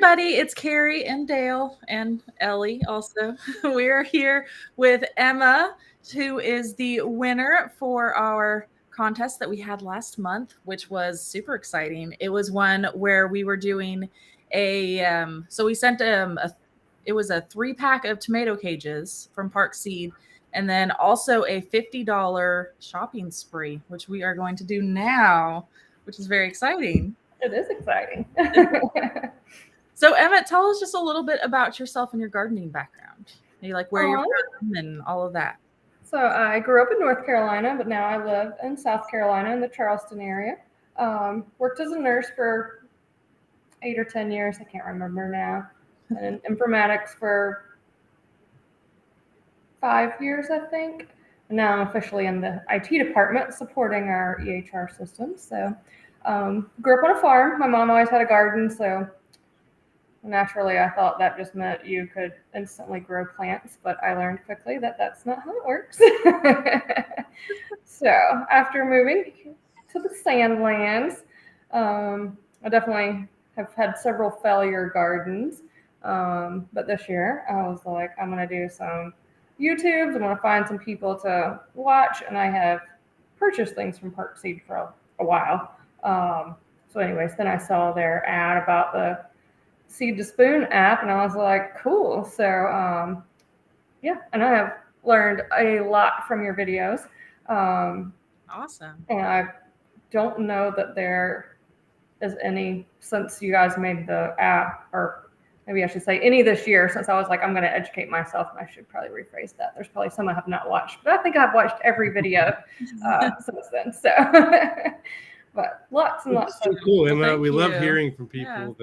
everybody. It's Carrie and Dale and Ellie also. We are here with Emma, who is the winner for our contest that we had last month, which was super exciting. It was one where we were doing so we sent it was a 3-pack of tomato cages from Park Seed, and then also a $50 shopping spree, which we are going to do now, which is very exciting. It is exciting. So, Emma, tell us just a little bit about yourself and your gardening background. Maybe like where you're from and all of that. So I grew up in North Carolina, but now I live in South Carolina in the Charleston area. Worked as a nurse for 8 or 10 years. I can't remember now. And in informatics for 5 years, I think. And now I'm officially in the IT department supporting our EHR system. So grew up on a farm. My mom always had a garden, so naturally I thought that just meant you could instantly grow plants, but I learned quickly that that's not how it works. So after moving to the Sandlands, I definitely have had several failure gardens, but this year I was like, I'm going to do some YouTubes. I'm going to find some people to watch, and I have purchased things from Park Seed for a while. So anyways, then I saw their ad about the Seed to Spoon app, and I was like, cool. So yeah, and I have learned a lot from your videos. Awesome. And I don't know that there is any, since you guys made the app, or maybe I should say any this year, since I was like, I'm going to educate myself, and I should probably rephrase that. There's probably some I have not watched, but I think I've watched every video since then. So, but lots and lots. It's so cool, Emma. Well, we you. love hearing from people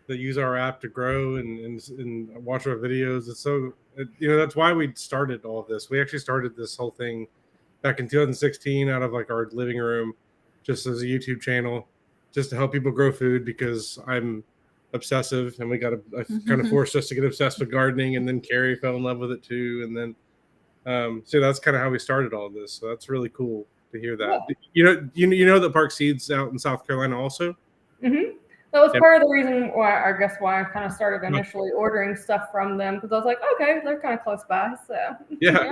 that use our app to grow and watch our videos. It's so, that's why we started all of this. We actually started this whole thing back in 2016 out of like our living room, just as a YouTube channel, just to help people grow food, because I'm obsessive, and kind of forced us to get obsessed with gardening, and then Carrie fell in love with it too, and then so that's kind of how we started all of this. So that's really cool to hear that. Yeah. You know that Park Seed's out in South Carolina also. Mm-hmm. That was part of the reason why I kind of started initially ordering stuff from them, because I was like, okay, they're kind of close by. So yeah,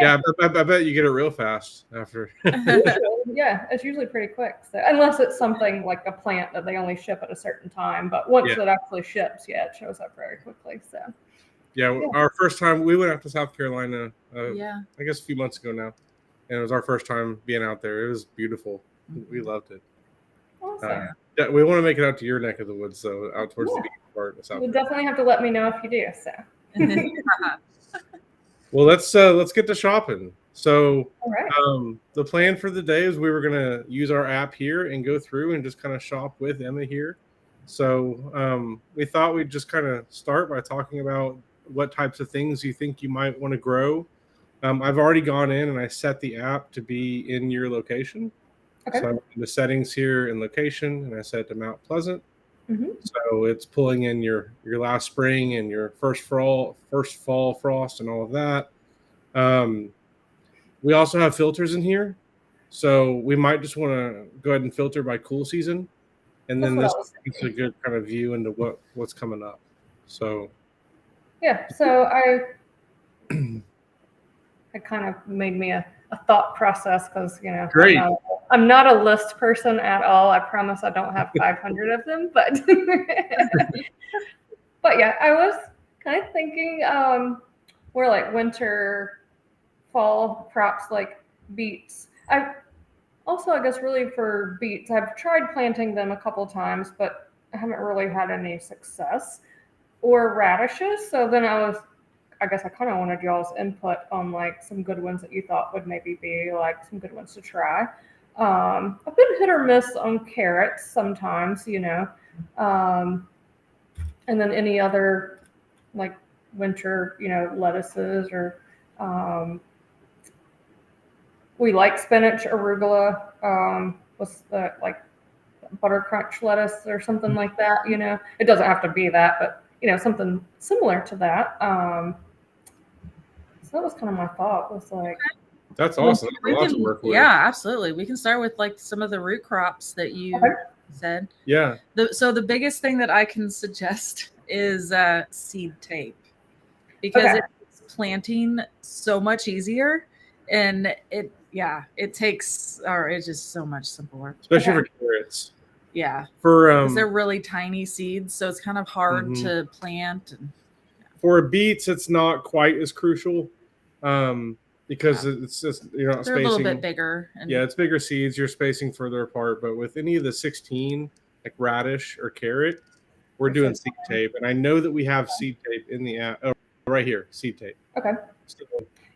I bet you get it real fast after. Yeah, it's usually pretty quick. So unless it's something like a plant that they only ship at a certain time, but once it actually ships, it shows up very quickly. So our first time we went out to South Carolina, I guess a few months ago now, and it was our first time being out there. It was beautiful. Mm-hmm. We loved it. Awesome. We want to make it out to your neck of the woods, so out towards the beach part of South You'll definitely have to let me know if you do. So. Well, let's get to shopping. So the plan for the day is we were going to use our app here and go through and just kind of shop with Emma here. So we thought we'd just kind of start by talking about what types of things you think you might want to grow. I've already gone in and I set the app to be in your location. Okay. So I'm in the settings here in location, and I set it to Mount Pleasant. Mm-hmm. So it's pulling in your last spring and your first fall frost and all of that. We also have filters in here, so we might just want to go ahead and filter by cool season, and then this is a good kind of view into what's coming up. So so it kind of made me a thought process, because Great. I'm not a list person at all. I promise I don't have 500 of them, but but yeah, I was kind of thinking more like winter, fall crops like beets. I guess really for beets, I've tried planting them a couple times, but I haven't really had any success. Or radishes. So then I guess I kind of wanted y'all's input on like some good ones that you thought would maybe be like some good ones to try. I've been hit or miss on carrots sometimes, and then any other like winter, lettuces, or we like spinach, arugula, what's the like butter crunch lettuce or something like that. It doesn't have to be that, but something similar to that. So that was kind of my thought. Was like, that's awesome. Lots of work with. Yeah, absolutely. We can start with like some of the root crops that you said. Yeah. So the biggest thing that I can suggest is seed tape, because it makes planting so much easier, and it's just so much simpler. Especially for carrots. Yeah. For because they're really tiny seeds, so it's kind of hard to plant. And for beets, it's not quite as crucial. Because it's just you're not they're spacing. a little bit bigger. Yeah, it's bigger seeds. You're spacing further apart. But with any of the 16, like radish or carrot, we're doing seed tape. And I know that we have seed tape in the app. Oh, right here, seed tape. Okay. So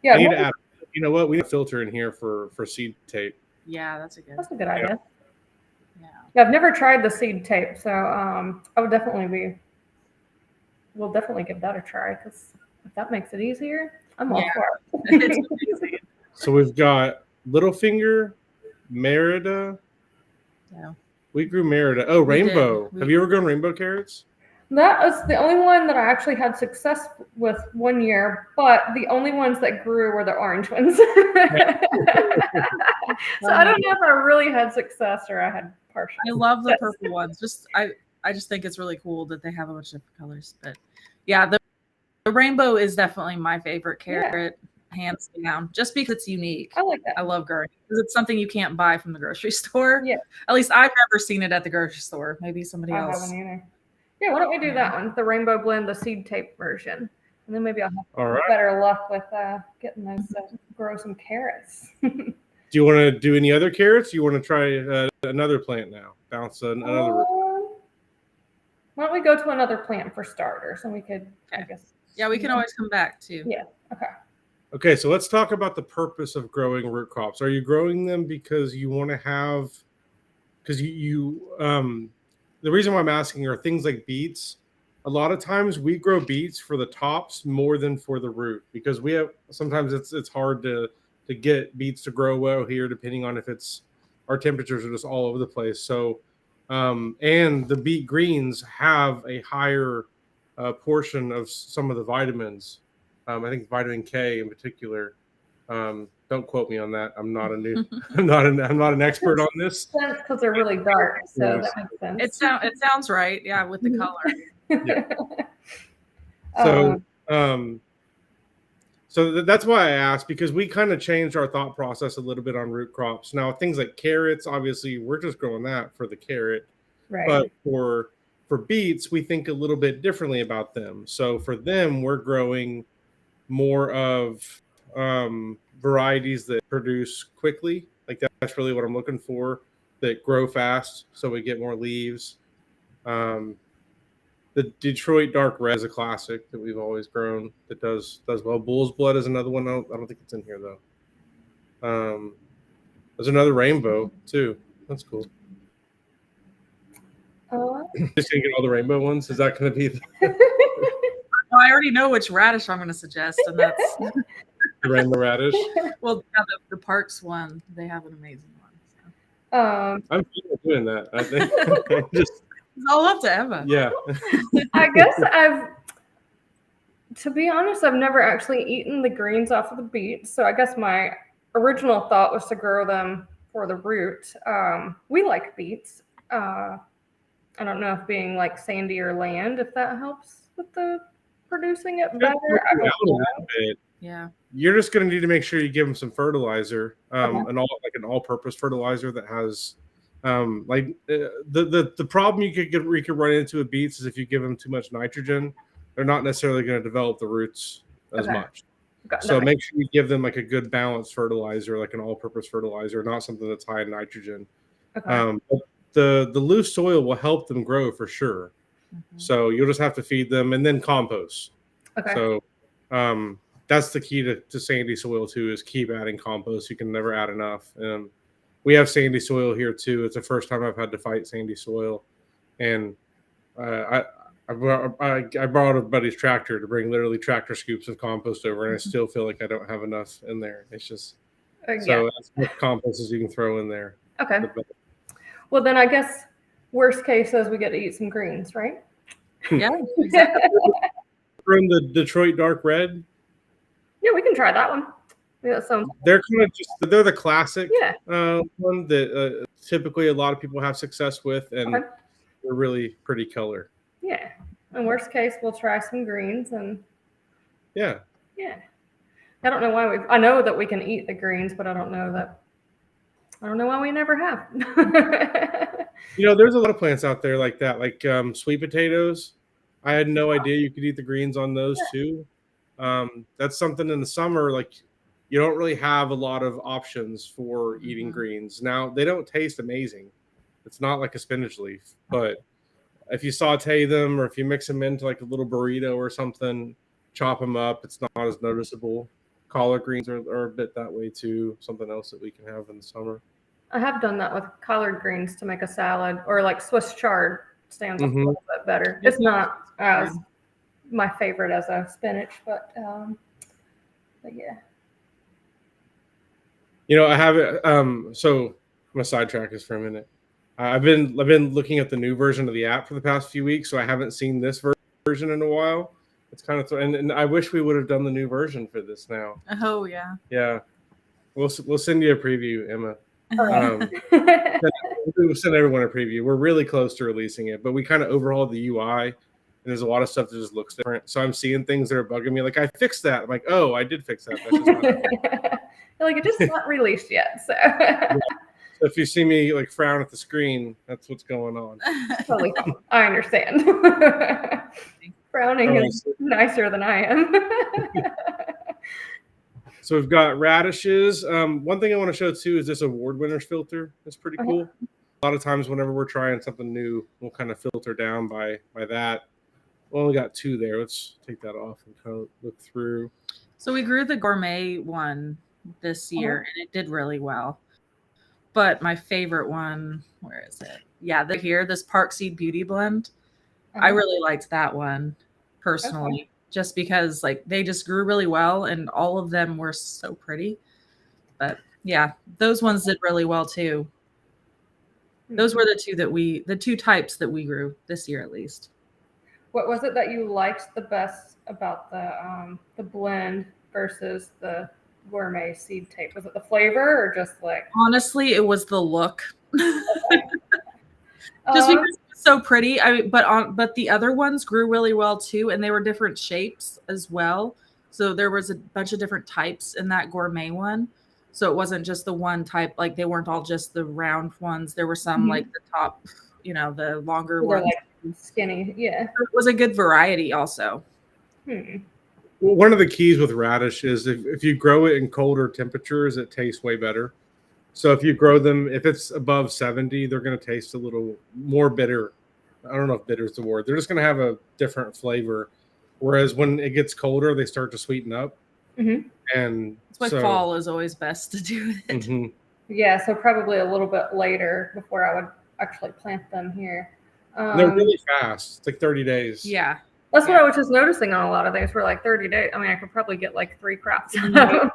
Yeah. I need to add. You know what? We need a filter in here for seed tape. Yeah, that's a good idea. Yeah. I've never tried the seed tape, so I would definitely we'll definitely give that a try, because if that makes it easier, I'm all for it. It's amazing. So we've got Littlefinger, Merida. Yeah. We grew Merida. Oh, rainbow. Have you ever grown rainbow carrots? That was the only one that I actually had success with one year, but the only ones that grew were the orange ones. So I don't know if I really had success or I had partial. I love the purple ones. I just think it's really cool that they have a bunch of different colors. But yeah, the rainbow is definitely my favorite carrot, hands down, just because it's unique. I like that. I love growing because it's something you can't buy from the grocery store. Yeah. At least I've never seen it at the grocery store. Maybe somebody else. I haven't either. Yeah, why don't we do that one? The rainbow blend, the seed tape version. And then maybe I'll have better luck with getting those grow some carrots. Do you want to do any other carrots? You want to try another plant now? Bounce another. Why don't we go to another plant for starters, and we could, I guess. Yeah, we can always come back too. Yeah. Okay. Okay, so let's talk about the purpose of growing root crops. Are you growing them because you want to have? Because the reason why I'm asking are things like beets. A lot of times we grow beets for the tops more than for the root, because we have sometimes it's hard to get beets to grow well here, depending on if it's our temperatures are just all over the place. So and the beet greens have a higher portion of some of the vitamins. I think vitamin K in particular. Don't quote me on that. I'm not an expert on this. Because they're really dark, so that makes sense. It sounds right. Yeah, with the color. Yeah. So that's why I asked, because we kind of changed our thought process a little bit on root crops. Now, things like carrots, obviously, we're just growing that for the carrot. Right. But for beets, we think a little bit differently about them. So for them, we're growing more of varieties that produce quickly. Like that's really what I'm looking for, that grow fast, so we get more leaves. The Detroit Dark Red is a classic that we've always grown that does well. Bull's Blood is another one. I don't think it's in here though. There's another rainbow too. That's cool. Just gonna get all the rainbow ones. Is that going to be? I already know which radish I'm going to suggest, and that's the rainbow radish. Well, yeah, the Parks one, they have an amazing one. So. I'm doing that. I think just. It's all up to Emma. Yeah. I guess to be honest, I've never actually eaten the greens off of the beets. So I guess my original thought was to grow them for the root. We like beets. I don't know if being like sandier land, if that helps with the producing it better. Yeah. You're just going to need to make sure you give them some fertilizer, an all-purpose fertilizer that has. The problem you could run into with beets is if you give them too much nitrogen, they're not necessarily going to develop the roots as much. So make sure you give them like a good balanced fertilizer, like an all-purpose fertilizer, not something that's high in nitrogen. But the loose soil will help them grow for sure. So you'll just have to feed them, and then compost. So that's the key to sandy soil too, is keep adding compost. You can never add enough. We have sandy soil here too. It's the first time I've had to fight sandy soil, and I borrowed a buddy's tractor to bring literally tractor scoops of compost over, and I still feel like I don't have enough in there. It's just so as much compost as you can throw in there. Okay. Well, then I guess worst case is we get to eat some greens, right? Yeah, exactly. From the Detroit Dark Red. Yeah, we can try that one. Yeah, that sounds. They're kind of they're the classic one that typically a lot of people have success with, and Okay. they're really pretty color. Yeah. In worst case, we'll try some greens and Yeah. yeah. I don't know why I know that we can eat the greens, but I don't know why we never have. There's a lot of plants out there like that, like sweet potatoes. I had no idea you could eat the greens on those too. That's something in the summer, like you don't really have a lot of options for eating greens. Now, they don't taste amazing. It's not like a spinach leaf, but if you saute them or if you mix them into like a little burrito or something, chop them up, it's not as noticeable. Collard greens are a bit that way too. Something else that we can have in the summer. I have done that with collard greens to make a salad, or like Swiss chard stands up a little bit better. It's not as my favorite as a spinach, but yeah. I have it. So I'm gonna sidetrack this for a minute. I've been looking at the new version of the app for the past few weeks, so I haven't seen this version in a while. It's kind of and I wish we would have done the new version for this now. Oh yeah. Yeah, we'll send you a preview, Emma. Right. We'll send everyone a preview. We're really close to releasing it, but we kind of overhauled the UI, and there's a lot of stuff that just looks different. So I'm seeing things that are bugging me. Like I fixed that. I'm like, oh, I did fix that. That's just not Like it's just not released yet. So. Yeah. So if you see me like frown at the screen, that's what's going on. Totally fine. I understand. Frowning is nicer than I am. So we've got radishes. One thing I want to show too is this award winners filter. It's pretty cool. A lot of times whenever we're trying something new, we'll kind of filter down by that. We only got 2 there. Let's take that off and kind of look through. So we grew the gourmet one this year, and it did really well. But my favorite one, where is it? Yeah, this Park Seed Beauty Blend. I really liked that one personally, just because like they just grew really well, and all of them were so pretty. But yeah, those ones did really well too. Those were the two types that we grew this year at least. What was it that you liked the best about the blend versus the gourmet seed tape? Was it the flavor or just like? Honestly, it was the look. Just because it was so pretty. But the other ones grew really well too, and they were different shapes as well. So there was a bunch of different types in that gourmet one. So it wasn't just the one type, like they weren't all just the round ones. There were some like the top, the longer ones. Like skinny, yeah. It was a good variety also. Well, one of the keys with radish is if you grow it in colder temperatures, it tastes way better. So if you grow them, if it's above 70, they're going to taste a little more bitter. I don't know if bitter is the word. They're just going to have a different flavor. Whereas when it gets colder, they start to sweeten up. And that's why fall is always best to do it. Yeah, so probably a little bit later before I would actually plant them here. They're really fast. It's like 30 days. Yeah. That's what I was just noticing on a lot of these. Were like 30 days. I mean, I could probably get like 3 crops out of them.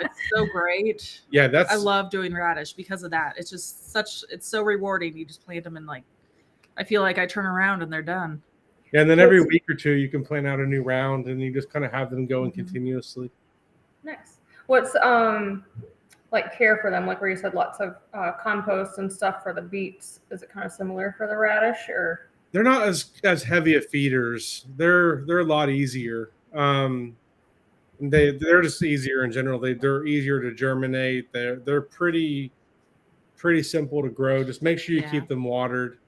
It's so great. Yeah, I love doing radish because of that. It's just it's so rewarding. You just plant them and like, I feel like I turn around and they're done. Yeah, and then every week or two you can plant out a new round and you just kind of have them going continuously. Nice. What's like care for them? Like where you said lots of compost and stuff for the beets. Is it kind of similar for the radish or? They're not as heavy of feeders. They're a lot easier. They're just easier in general. They're easier to germinate. They're pretty simple to grow. Just make sure you keep them watered,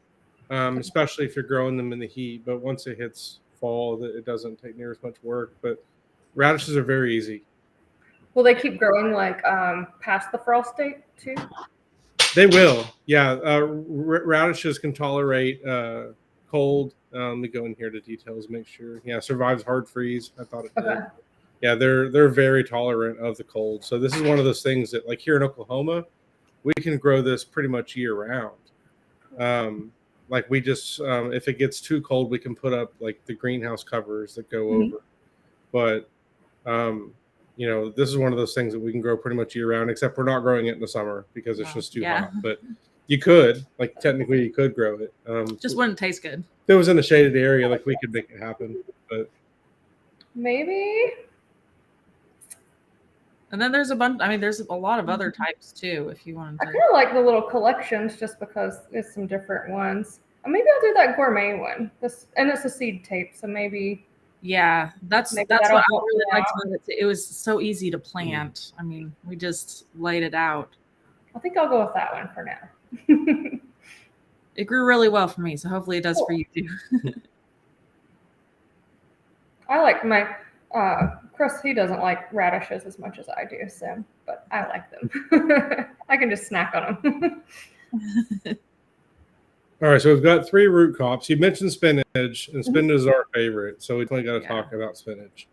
especially if you're growing them in the heat. But once it hits fall, it doesn't take near as much work. But radishes are very easy. Will they keep growing like past the frost date too? They will. Yeah, radishes can tolerate cold. Let me go in here to details, make sure. Yeah, survives hard freeze. I thought it did. Yeah, they're very tolerant of the cold. So this is one of those things that, like here in Oklahoma, we can grow this pretty much year round. Like we just, if it gets too cold, we can put up like the greenhouse covers that go over. But this is one of those things that we can grow pretty much year round, except we're not growing it in the summer because it's just too hot. But you could, like technically you could grow it. Just wouldn't taste good. If it was in a shaded area, like we could make it happen. But maybe And then there's a bunch. I mean, there's a lot of other types too. If you want I to. kind of like the little collections just because it's some different ones. Maybe I'll do that gourmet one. And it's a seed tape, so maybe. Yeah, that's Maybe what that'll I help really me liked out. about it. It was so easy to plant. I mean, we just laid it out. I think I'll go with that one for now. It grew really well for me, so hopefully it does for you too. I like my Chris. He doesn't like radishes as much as I do, so but I like them. I can just snack on them. All right, so we've got 3 root crops. You mentioned spinach, and spinach is our favorite, so we definitely got to talk about spinach.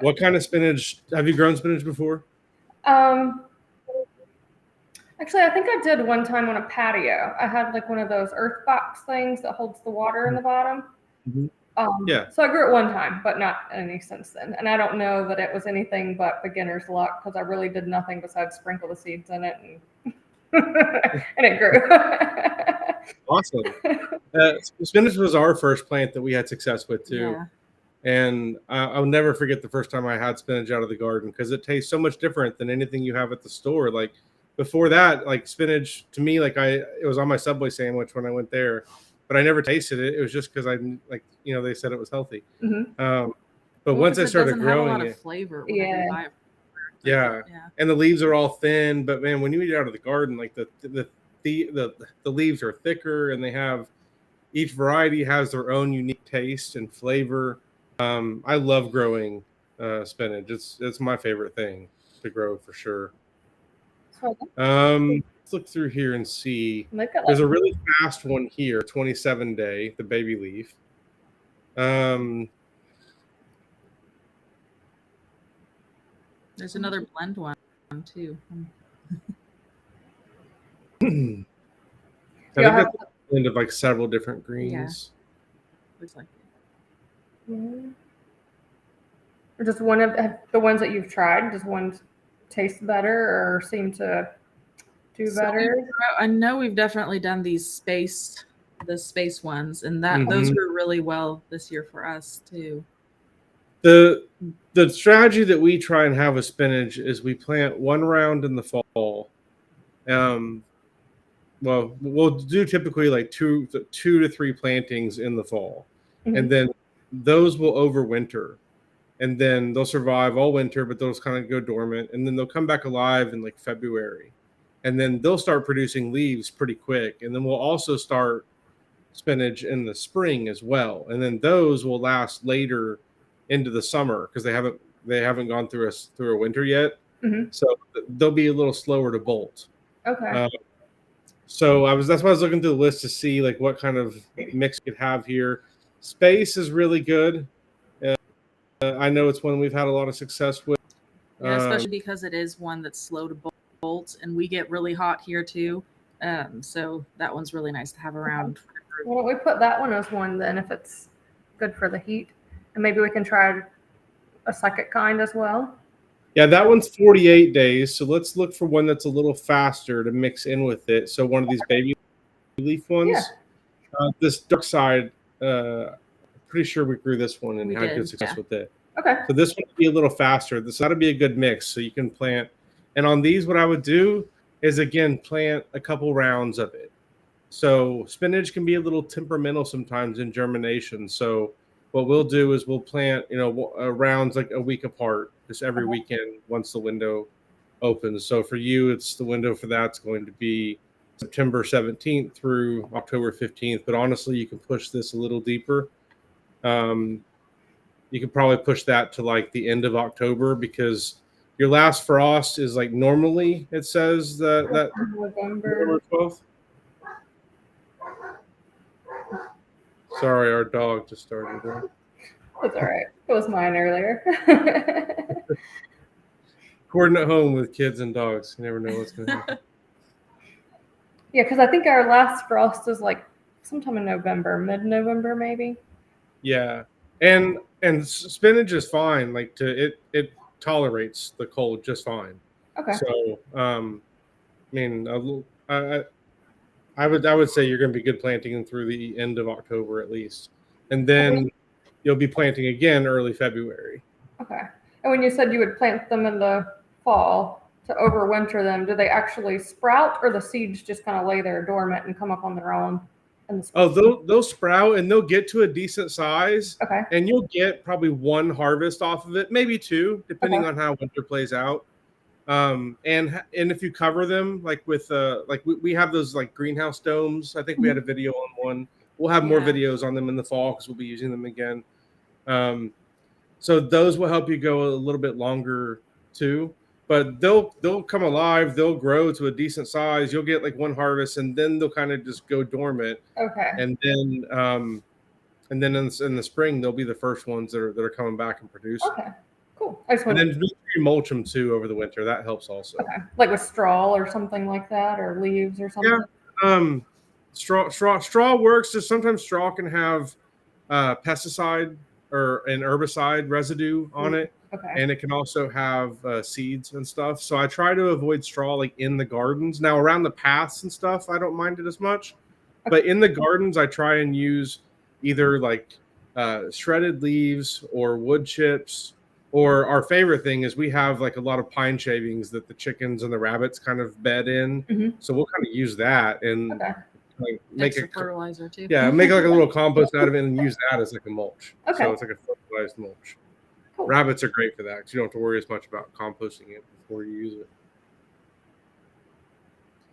What kind of spinach? Have you grown spinach before? Actually, I think I did one time on a patio. I had like one of those earth box things that holds the water in the bottom. Mm-hmm. So I grew it one time, but not any since then. And I don't know that it was anything but beginner's luck because I really did nothing besides sprinkle the seeds in it and, and it grew. Awesome. Spinach was our first plant that we had success with too. Yeah. And I'll never forget the first time I had spinach out of the garden because it tastes so much different than anything you have at the store. Like before that, like spinach to me, like it was on my Subway sandwich when I went there, but I never tasted it. It was just because they said it was healthy. Mm-hmm. But once I started growing, have a lot of flavor. Yeah. Yeah. And the leaves are all thin, but man, when you eat it out of the garden, like the leaves are thicker and they have each variety has their own unique taste and flavor. I love growing spinach. It's my favorite thing to grow for sure. Let's look through here and see. There's a really fast one here, 27-day, the baby leaf. There's another blend one too. I think that's a blend of like several different greens. Yeah. Looks like it. Yeah. Or just one of the ones that you've tried, does one taste better or seem to do better? I know we've definitely done the space ones, and those grew really well this year for us too. The strategy that we try and have with spinach is we plant one round in the fall. Well, we'll do typically like two to three plantings in the fall, and then those will overwinter, and then they'll survive all winter, but they'll kind of go dormant, and then they'll come back alive in like February, and then they'll start producing leaves pretty quick, and then we'll also start spinach in the spring as well, and then those will last later into the summer because they haven't gone through a winter yet, so they'll be a little slower to bolt. Okay. So that's why I was looking through the list to see like what kind of mix we could have here. Space is really good. I know it's one we've had a lot of success with. Yeah, especially because it is one that's slow to bolt, and we get really hot here too. So that one's really nice to have around. Why don't we put that one as one then if it's good for the heat? And maybe we can try a second kind as well. Yeah, that one's 48 days. So let's look for one that's a little faster to mix in with it. So one of these baby leaf ones. Yeah. This dark side, pretty sure we grew this one and had good success with it. Okay. So this one would be a little faster. This ought to be a good mix. So you can plant. And on these, what I would do is, again, plant a couple rounds of it. So spinach can be a little temperamental sometimes in germination. So what we'll do is we'll plant, rounds like a week apart, just every weekend once the window opens. So for you, it's the window for that's going to be September 17th through October 15th. But honestly, you can push this a little deeper. You can probably push that to like the end of October because your last frost is like normally it says that November 12th. Sorry, our dog just started there. That's all right. It was mine earlier. Recording at home with kids and dogs. You never know what's going to happen. Yeah, because I think our last frost is like sometime in November, mid-November maybe. Yeah, and spinach is fine. Like it tolerates the cold just fine. Okay. So I would say you're going to be good planting through the end of October at least, and then you'll be planting again early February. Okay. And when you said you would plant them in the fall to overwinter them, do they actually sprout, or the seeds just kind of lay there dormant and come up on their own in the spring? Oh, they'll sprout and they'll get to a decent size. Okay. And you'll get probably one harvest off of it, maybe two, depending on how winter plays out. And if you cover them like with like we have those like greenhouse domes. I think we had a video on one. We'll have more videos on them in the fall because we'll be using them again. So those will help you go a little bit longer too. But they'll come alive. They'll grow to a decent size. You'll get like one harvest, and then they'll kind of just go dormant. Okay. And then in the spring they'll be the first ones that are coming back and produce. Okay. Cool. I just And then mulch them too over the winter. That helps also. Okay. Like with straw or something like that, or leaves or something. Yeah. Straw works. Just sometimes straw can have pesticide or an herbicide residue on it. Okay. And it can also have seeds and stuff. So I try to avoid straw like in the gardens. Now around the paths and stuff, I don't mind it as much. Okay. But in the gardens, I try and use either like shredded leaves or wood chips. Or our favorite thing is we have like a lot of pine shavings that the chickens and the rabbits kind of bed in. Mm-hmm. So we'll kind of use that and like make a fertilizer too. Yeah, make like a little compost out of it and use that as like a mulch. Okay. So it's like a fertilized mulch. Cool. Rabbits are great for that because you don't have to worry as much about composting it before you use it.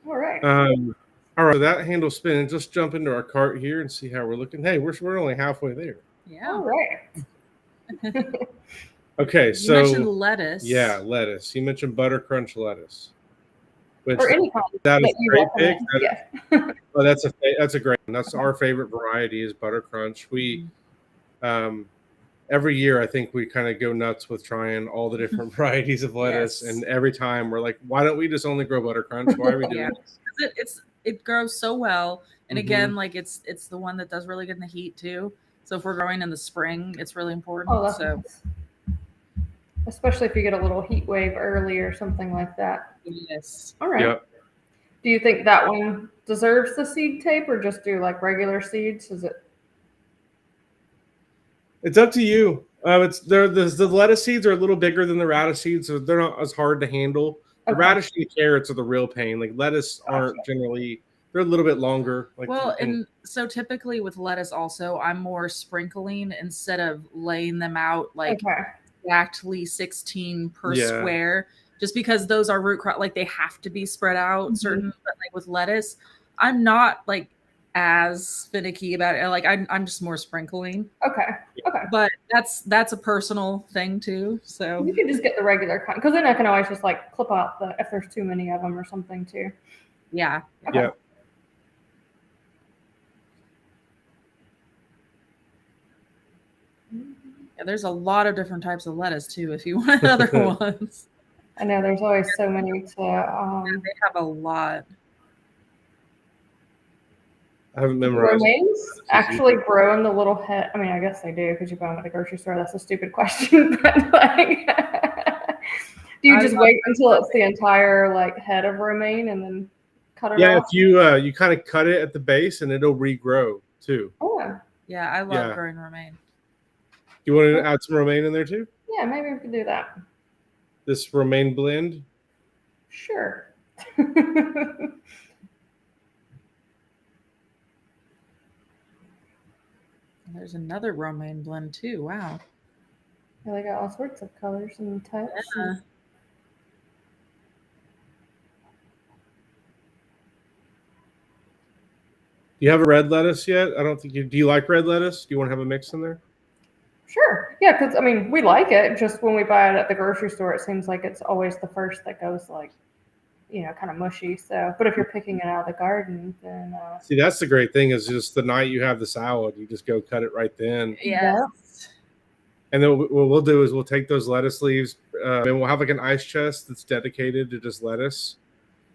All right. All right. So that handle's spinning. Just jump into our cart here and see how we're looking. Hey, we're only halfway there. Yeah. All right. Okay, so you mentioned lettuce. Yeah, lettuce. You mentioned butter crunch lettuce. Which or any kind that is you great pick. Yeah. Oh, that's a great one. That's our favorite variety is butter crunch. We every year I think we kind of go nuts with trying all the different varieties of lettuce, and every time we're like, why don't we just only grow butter crunch? Why are we doing this? It grows so well, and again, like it's the one that does really good in the heat too. So if we're growing in the spring, it's really important. Oh, that's nice. Especially if you get a little heat wave early or something like that. Yes. All right. Yep. Do you think that one deserves the seed tape, or just do like regular seeds? Is it? It's up to you. The lettuce seeds are a little bigger than the radish seeds, so they're not as hard to handle. The radish and the carrots are the real pain. Like lettuce aren't generally. They're a little bit longer. Like and so typically with lettuce, also I'm more sprinkling instead of laying them out like. Exactly 16 per square, just because those are root crop, like they have to be spread out certain, but like with lettuce, I'm not like as finicky about it. Like I'm just more sprinkling. Okay. But that's a personal thing too. So you can just get the regular kind, because then I can always just like clip out if there's too many of them or something too. Yeah. Okay. Yeah. Yeah, there's a lot of different types of lettuce too. If you want other ones, I know there's always so many to. They have a lot. I haven't memorized. Romaines actually grow in the little head. I mean, I guess they do because you buy them at the grocery store. That's a stupid question, but like, do you just wait until it's the entire like head of romaine and then cut it off? Yeah, if you kind of cut it at the base and it'll regrow too. Oh. Yeah, I love growing romaine. You want to add some romaine in there too? Yeah, maybe we could do that. This romaine blend? Sure. There's another romaine blend too. Wow. Yeah, they got all sorts of colors and types. Yeah. Do you have a red lettuce yet? I don't think you do. You like red lettuce? Do you want to have a mix in there? Sure. Yeah, because I mean, we like it. Just when we buy it at the grocery store, it seems like it's always the first that goes like, kind of mushy. So, but if you're picking it out of the garden, then see, that's the great thing is just the night you have the salad, you just go cut it right then. Yes. And then what we'll do is we'll take those lettuce leaves and we'll have like an ice chest that's dedicated to just lettuce,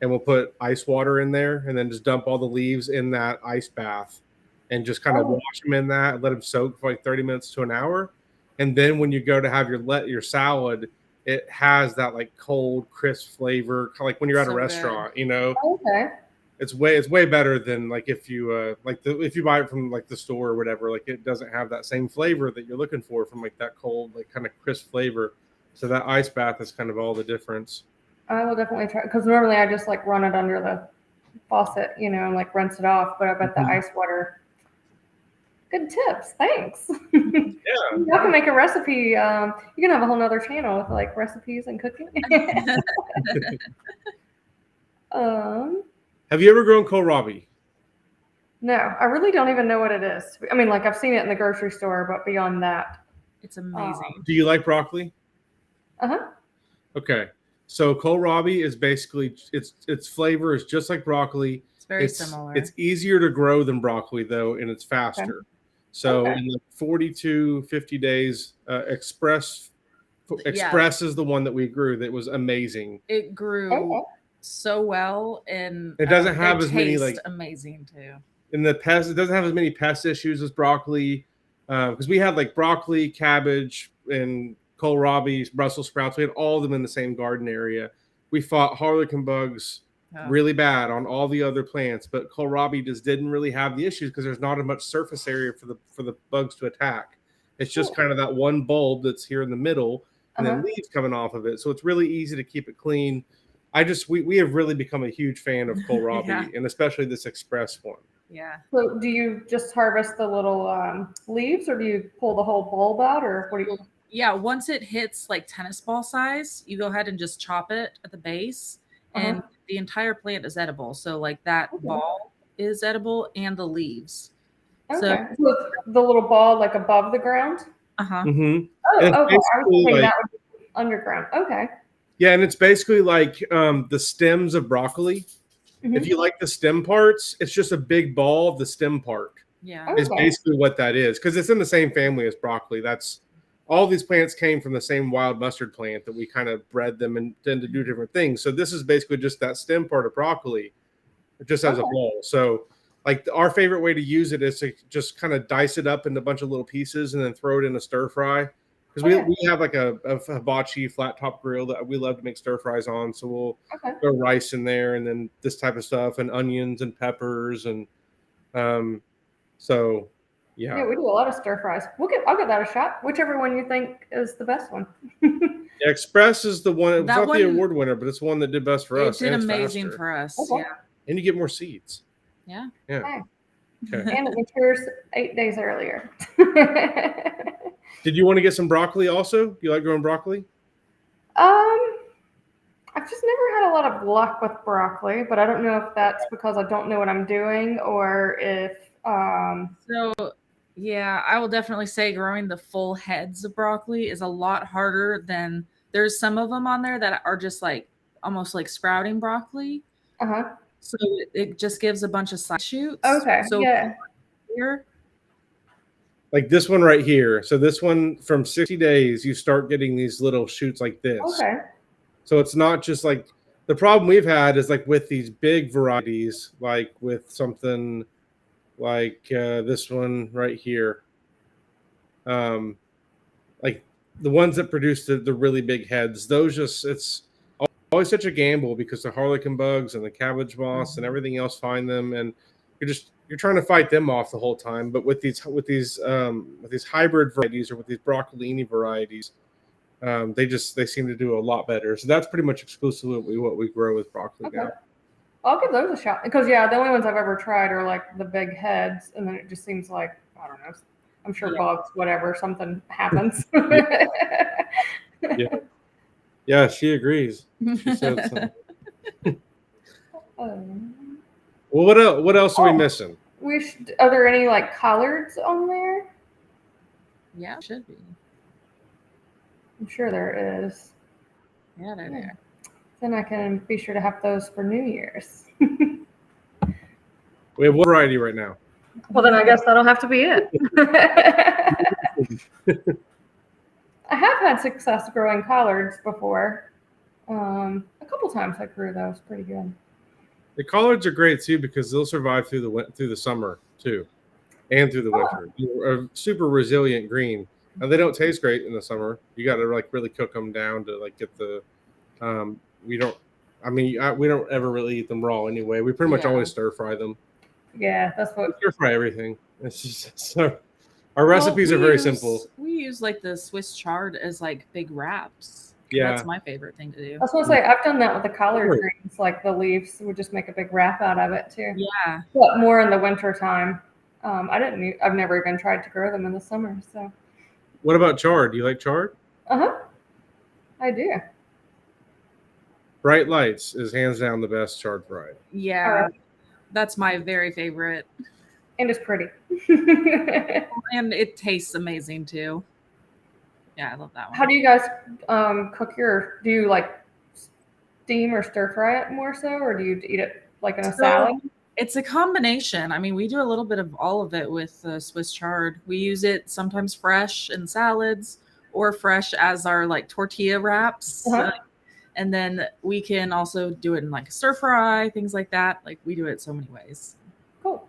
and we'll put ice water in there, and then just dump all the leaves in that ice bath. And just kind of wash them in that and let them soak for like 30 minutes to an hour. And then when you go to have your salad, it has that like cold, crisp flavor, like when you're at a restaurant, Okay. It's way better than like if you if you buy it from like the store or whatever, like it doesn't have that same flavor that you're looking for from like that cold, like kind of crisp flavor. So that ice bath is kind of all the difference. I will definitely try, because normally I just like run it under the faucet, and like rinse it off. But I bet the ice water. Good tips, thanks. Yeah, You can make a recipe. You can have a whole nother channel with like recipes and cooking. Have you ever grown kohlrabi? No, I really don't even know what it is. I mean, like I've seen it in the grocery store, but beyond that, It's amazing. Do you like broccoli? Uh-huh. Okay, so kohlrabi is basically its flavor is just like broccoli. It's very similar. It's easier to grow than broccoli though, and it's faster. Okay. So in the 40 to 50 days, Express is the one that we grew that was amazing. It grew so well, and it doesn't have as many amazing too. In the pest, it doesn't have as many pest issues as broccoli, because we had like broccoli, cabbage, and kohlrabi, Brussels sprouts. We had all of them in the same garden area. We fought harlequin bugs really bad on all the other plants, but kohlrabi just didn't really have the issues because there's not as much surface area for the bugs to attack. It's just kind of that one bulb that's here in the middle, and then leaves coming off of it. So it's really easy to keep it clean. We have really become a huge fan of kohlrabi, and especially this Express one. Yeah. So do you just harvest the little leaves, or do you pull the whole bulb out, or what do you? Yeah, once it hits like tennis ball size, you go ahead and just chop it at the base, and the entire plant is edible. So like that ball is edible, and the leaves. Okay. So the little ball like above the ground? Mm-hmm. Oh, okay. I was thinking that would be underground. Okay. Yeah, and it's basically like the stems of broccoli. Mm-hmm. If you like the stem parts, it's just a big ball of the stem part. Yeah. Is basically what that is, because it's in the same family as broccoli. That's all these plants came from the same wild mustard plant that we kind of bred them and tend to do different things. So this is basically just that stem part of broccoli, just as a ball. So like our favorite way to use it is to just kind of dice it up into a bunch of little pieces and then throw it in a stir fry. Because we have like a hibachi flat top grill that we love to make stir fries on. So we'll throw rice in there and then this type of stuff and onions and peppers and so yeah. Yeah, we do a lot of stir fries. I'll give that a shot. Whichever one you think is the best one. Express is the one. It's not the award winner, but it's one that did best for us. It did amazing for us. Yeah. And you get more seeds. Yeah. Yeah. Okay. And it matures 8 days earlier. Did you want to get some broccoli also? Do you like growing broccoli? I've just never had a lot of luck with broccoli, but I don't know if that's because I don't know what I'm doing or if So yeah, I will definitely say growing the full heads of broccoli is a lot harder than there's some of them on there that are just like almost like sprouting broccoli. So it just gives a bunch of side shoots. Okay. So here, like this one right here. So this one from 60 days, you start getting these little shoots like this. Okay. So it's not just like the problem we've had is like with these big varieties, like with something like this one right here. Like the ones that produce the really big heads, those just, it's always such a gamble because the harlequin bugs and the cabbage moths and everything else find them, and you're trying to fight them off the whole time. But with these hybrid varieties or with these broccolini varieties, they seem to do a lot better. So that's pretty much exclusively what we grow with broccoli now. I'll give those a shot because the only ones I've ever tried are like the big heads, and then it just seems like I don't know. I'm sure bugs, whatever, something happens. Yeah, she agrees. She said so. Well, what else are we missing? Are there any like collards on there? Yeah, should be. I'm sure there is. Yeah, they're there. Then I can be sure to have those for New Year's. We have one variety right now. Well, then I guess that'll have to be it. I have had success growing collards before. A couple times I grew those pretty good. The collards are great too because they'll survive through the summer too, and through the winter. They're a super resilient green. Now they don't taste great in the summer. You got to like really cook them down to like get the. We don't ever really eat them raw anyway. We pretty much always stir fry them. Yeah, that's what we stir fry everything. It's just so Our recipes are very use, simple. We use like the Swiss chard as like big wraps. Yeah. That's my favorite thing to do. I was going to say, I've done that with the collard greens, like the leaves. We just make a big wrap out of it too. Yeah. But more in the winter time. I've never even tried to grow them in the summer. So. What about chard? Do you like chard? I do. Bright Lights is hands down the best chard variety. Yeah. That's my very favorite. And it's pretty. And it tastes amazing too. Yeah, I love that one. How do you guys cook do you like steam or stir fry it more so, or do you eat it like in a salad? It's a combination. I mean, we do a little bit of all of it with Swiss chard. We use it sometimes fresh in salads or fresh as our like tortilla wraps. And then we can also do it in like a stir fry, things like that. Like we do it so many ways. Cool.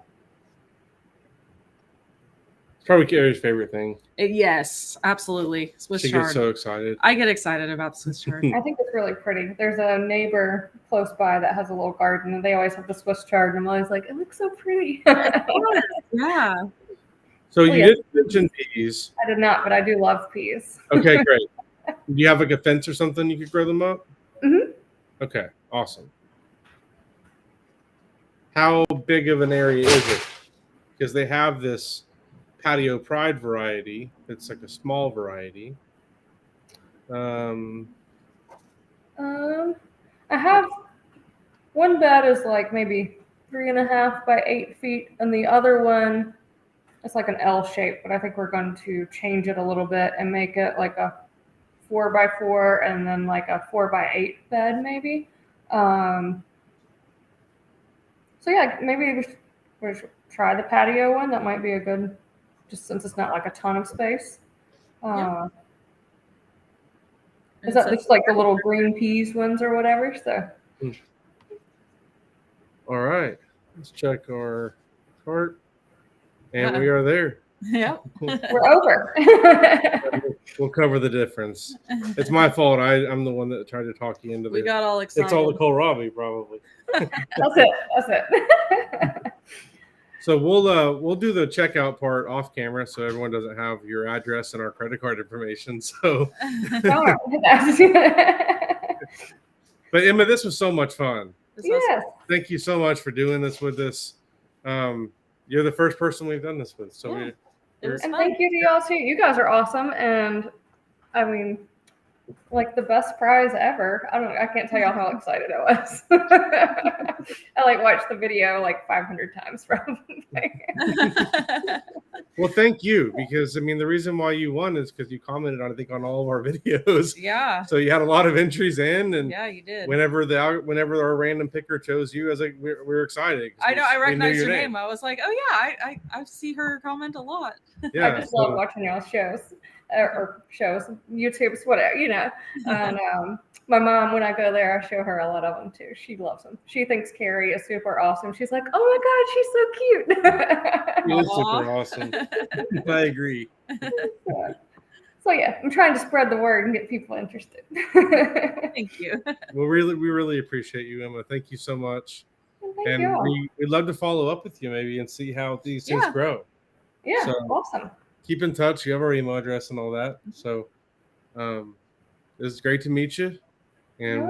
It's probably Carrie's favorite thing. Yes, absolutely. Swiss chard. She gets so excited. I get excited about Swiss chard. I think it's really pretty. There's a neighbor close by that has a little garden, and they always have the Swiss chard, and I'm always like, it looks so pretty. Yeah. So you didn't mention peas. I did not, but I do love peas. Okay, great. Do you have like a fence or something you could grow them up? Mm-hmm. Okay, awesome. How big of an area is it? Because they have this Patio Pride variety. It's like a small variety. I have one bed is like maybe 3.5 by 8 feet, and the other one it's like an L shape, but I think we're going to change it a little bit and make it like a 4x4 and then like a 4x8 bed maybe. So yeah, maybe we should try the patio one. That might be a good, just since it's not like a ton of space. Is that just like the little green peas ones or whatever? So. All right, let's check our cart, and we are there. Yep. We're over. We'll cover the difference. It's my fault. I'm the one that tried to talk you into this. We got all excited. It's all the kohlrabi, probably. That's it. So we'll do the checkout part off camera, so everyone doesn't have your address and our credit card information. So, but Emma, this was so much fun. Yes. Thank you so much for doing this with us. You're the first person we've done this with, so and thank you to y'all too. You guys are awesome, and I mean, like the best prize ever. I can't tell y'all how excited I was. I like watched the video like 500 times probably. Well, thank you, because I mean the reason why you won is because you commented on, I think, on all of our videos. Yeah. So you had a lot of entries in, and yeah, you did. Whenever our random picker chose you, I was like, we're excited. I know, I recognized your name. I was like, oh yeah, I see her comment a lot. Yeah, I just love watching y'all shows. Or shows, YouTube's, whatever, you know. And my mom, when I go there, I show her a lot of them too. She loves them. She thinks Carrie is super awesome. She's like, oh my God, she's so cute. She is super awesome. I agree. So yeah, I'm trying to spread the word and get people interested. Thank you. Well, we really appreciate you, Emma. Thank you so much. Thank you. We'd love to follow up with you maybe and see how these things grow. Yeah, so, awesome. Keep in touch. You have our email address and all that. So it's great to meet you, and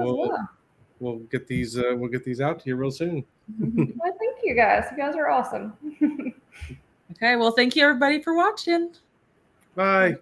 we'll get these out to you real soon. Well, thank you guys. You guys are awesome. Okay, well, thank you everybody for watching. Bye.